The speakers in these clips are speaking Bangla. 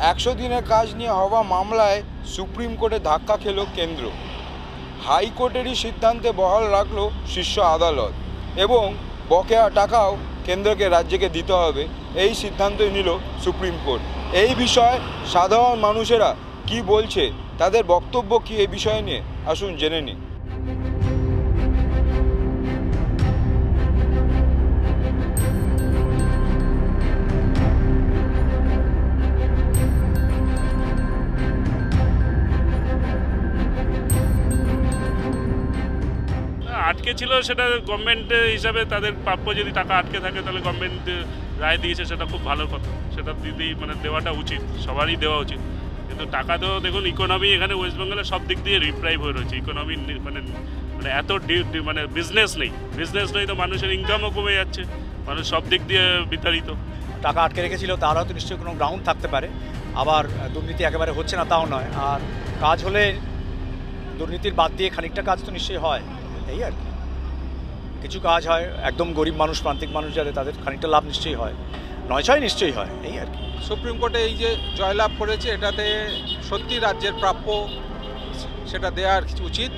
100 দিনের কাজ নিয়ে হওয়া মামলায় সুপ্রিম কোর্টে ধাক্কা খেল কেন্দ্র। হাইকোর্টেরই সিদ্ধান্তে বহাল রাখল শীর্ষ আদালত এবং বকেয়া টাকাও কেন্দ্রকে রাজ্যকে দিতে হবে, এই সিদ্ধান্তই নিল সুপ্রিম কোর্ট। এই বিষয়ে সাধারণ মানুষেরা কি বলছে, তাদের বক্তব্য কি এই বিষয় নিয়ে, আসুন জেনে নিই। আটকে ছিল সেটা গভর্নমেন্ট হিসাবে তাদের প্রাপ্য, যদি টাকা আটকে থাকে তাহলে গভর্নমেন্ট রায় দিয়েছে, সেটা খুব ভালো কথা, সেটা দেওয়াটা উচিত, সবারই দেওয়া উচিত। কিন্তু টাকা তো দেখুন, ইকোনমি এখানে ওয়েস্ট বেঙ্গলে সব দিক দিয়ে রিপ্রাইভ হয়ে রয়েছে। ইকোনমি মানে এত বিজনেস নেই তো মানুষের ইনকামও কমে যাচ্ছে, মানুষ সব দিক দিয়ে বিতাড়িত। টাকা আটকে রেখেছিল তার হয়তো নিশ্চয়ই কোনো গ্রাউন্ড থাকতে পারে, আবার দুর্নীতি একেবারে হচ্ছে না তাও নয়। আর কাজ হলে দুর্নীতির বাদ দিয়ে খানিকটা কাজ তো নিশ্চয়ই হয়, এই আর কি। কিছু কাজ হয় একদম গরিব মানুষ, প্রান্তিক মানুষ যাদের, তাদের খানিকটা লাভ নিশ্চয়ই হয়, নয় নিশ্চয়ই হয়, এই আর কি। সুপ্রিম কোর্টে এই যে জয়লাভ করেছে, এটাতে সত্যি রাজ্যের প্রাপ্য সেটা দেওয়ার কিছু উচিত।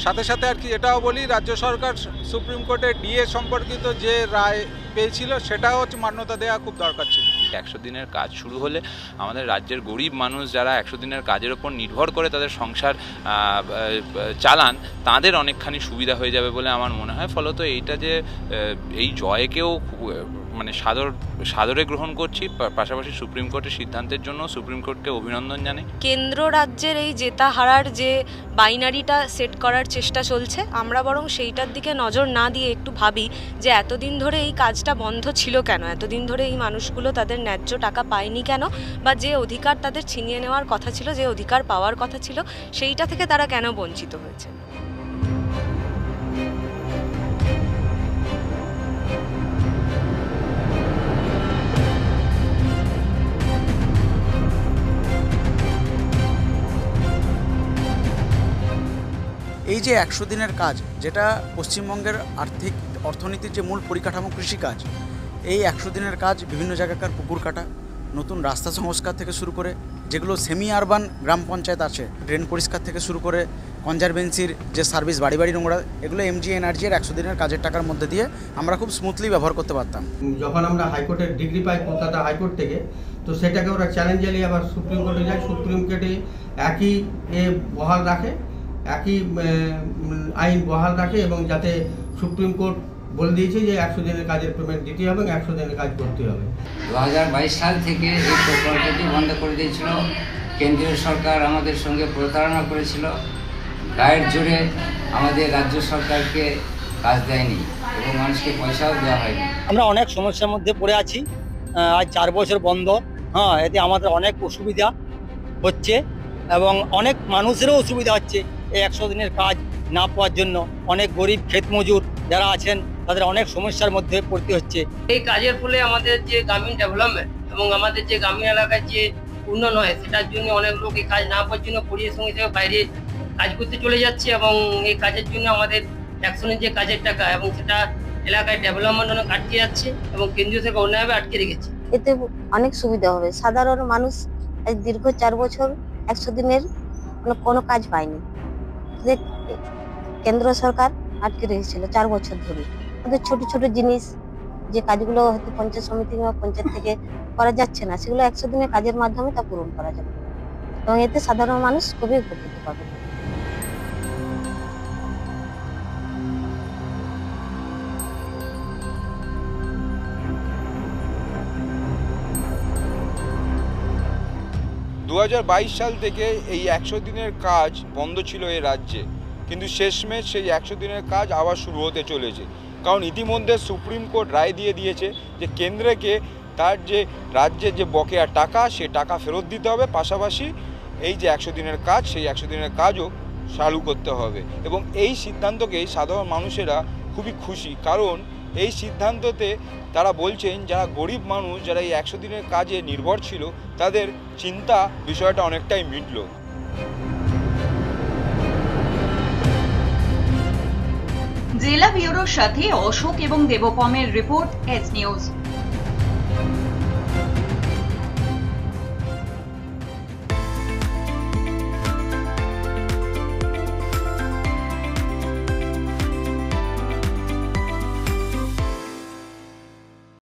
সাথে সাথে আর কি এটাও বলি, রাজ্য সরকার সুপ্রিম কোর্টে ডিএ সম্পর্কিত যে রায় পেয়েছিল সেটাও মান্যতা দেওয়া খুব দরকার ছিল। 100 দিনের কাজ শুরু হলে আমাদের রাজ্যের গরিব মানুষ যারা 100 দিনের কাজের ওপর নির্ভর করে তাদের সংসার চালান, তাদের অনেকখানি সুবিধা হয়ে যাবে বলে আমার মনে হয়। ফলত এইটা যে এই জয়কেও মানে সাদরে গ্রহণ করছি, পাশাপাশি সুপ্রিম কোর্টের সিদ্ধান্তের জন্য সুপ্রিম কোর্টকে অভিনন্দন জানাই। কেন্দ্র রাজ্যের এই জেতা হারার যে বাইনারিটা সেট করার চেষ্টা চলছে, আমরা বরং সেইটার দিকে নজর না দিয়ে একটু ভাবি যে এতদিন ধরে এই কাজটা বন্ধ ছিল কেন, এতদিন ধরে এই মানুষগুলো তাদের ন্যায্য টাকা পায়নি কেন, বা যে অধিকার তাদের ছিনিয়ে নেওয়ার কথা ছিল, যে অধিকার পাওয়ার কথা ছিল, সেইটা থেকে তারা কেন বঞ্চিত হয়েছে। এই যে 100 দিনের কাজ, যেটা পশ্চিমবঙ্গের অর্থনীতির যে মূল পরিকাঠামো কৃষিকাজ, এই 100 দিনের কাজ বিভিন্ন জায়গাকার পুকুর কাটা, নতুন রাস্তা সংস্কার থেকে শুরু করে, যেগুলো সেমি আরবান গ্রাম পঞ্চায়েত আছে, ড্রেন পরিষ্কার থেকে শুরু করে কনজারভেন্সির যে সার্ভিস, বাড়ি বাড়ি নোংরা, এগুলো MGNRG-এর 100 দিনের কাজের টাকার মধ্যে দিয়ে আমরা খুব স্মুথলি ব্যবহার করতে পারতাম। যখন আমরা হাইকোর্টের ডিগ্রি পাই কলকাতা হাইকোর্ট থেকে, তো সেটাকে ওরা চ্যালেঞ্জ চালিয়ে আবার সুপ্রিম কোর্টে যায়। সুপ্রিম কোর্টে একই বহাল রাখে, একই আইন বহাল রাখে, এবং যাতে সুপ্রিম কোর্ট বলে দিয়েছে যে 100 দিনের কাজের পেমেন্ট দিতে হবে, 100 দিনের কাজ করতে হবে। 2022 সাল থেকে এই প্রকল্পটি বন্ধ করে দিয়েছিল। কেন্দ্রীয় সরকার আমাদের সঙ্গে প্রতারণা করেছিল, গায়ের জোরে আমাদের রাজ্য সরকারকে কাজ দেয়নি এবং মানুষকে পয়সাও দেওয়া হয়নি। আমরা অনেক সমস্যার মধ্যে পড়ে আছি, আজ 4 বছর বন্ধ। এতে আমাদের অনেক অসুবিধা হচ্ছে এবং অনেক মানুষেরও অসুবিধা হচ্ছে এই 100 দিনের কাজ না পাওয়ার জন্য। অনেক গরিব ক্ষেত মজুর যারা আছেন তাদের অনেক সমস্যার মধ্যে পড়তে হচ্ছে। এই কাজের ফলে আমাদের যে গ্রামীণ ডেভেলপমেন্ট এবং আমাদের যে গ্রামীণ এলাকায় যে উন্নয়ন হয়, সেটার জন্য অনেক লোক এই কাজ না পাওয়ার জন্য পরিবেশ হিসেবে বাইরে কাজ করতে চলে যাচ্ছে, এবং এই কাজের জন্য আমাদের ট্যাক্সনের যে কাজের টাকা এবং সেটা এলাকায় ডেভেলপমেন্ট অনেক আটকে যাচ্ছে এবং কেন্দ্রীয় থেকে অন্যায়ভাবে আটকে রেখেছে। এতে অনেক সুবিধা হবে। সাধারণ মানুষ দীর্ঘ 4 বছর 100 দিনের কোনো কাজ পায়নি, কেন্দ্র সরকার আটকে রেখেছিল 4 বছর ধরে। ওদের ছোট ছোট জিনিস, যে কাজগুলো হয়তো পঞ্চায়েত সমিতি বা পঞ্চায়েত থেকে করা যাচ্ছে না, সেগুলো 100 দিনের কাজের মাধ্যমে তা পূরণ করা যাবে এবং এতে সাধারণ মানুষ খুবই উপকৃত পাবে। সাল থেকে এই 100 দিনের কাজ বন্ধ ছিল এই রাজ্যে, কিন্তু শেষমেশ সেই 100 দিনের কাজ আবার শুরু হতে চলেছে। কারণ ইতিমধ্যে সুপ্রিম কোর্ট রায় দিয়ে দিয়েছে যে কেন্দ্রকে তার যে রাজ্যের যে বকেয়া টাকা, সে টাকা ফেরত দিতে হবে, পাশাপাশি এই যে 100 দিনের কাজ, সেই 100 দিনের কাজও চালু করতে হবে। এবং এই সিদ্ধান্তকেই সাধারণ মানুষেরা খুবই খুশি, কারণ এই সিদ্ধান্ততে তারা বলছেন যারা গরিব মানুষ, যারা এই 100 দিনের কাজে নির্ভর ছিল, তাদের চিন্তা বিষয়টা অনেকটাই মিটল। জেলা ব্যুরোর সাথে অশোক এবং দেবপমের রিপোর্ট, এস নিউজ।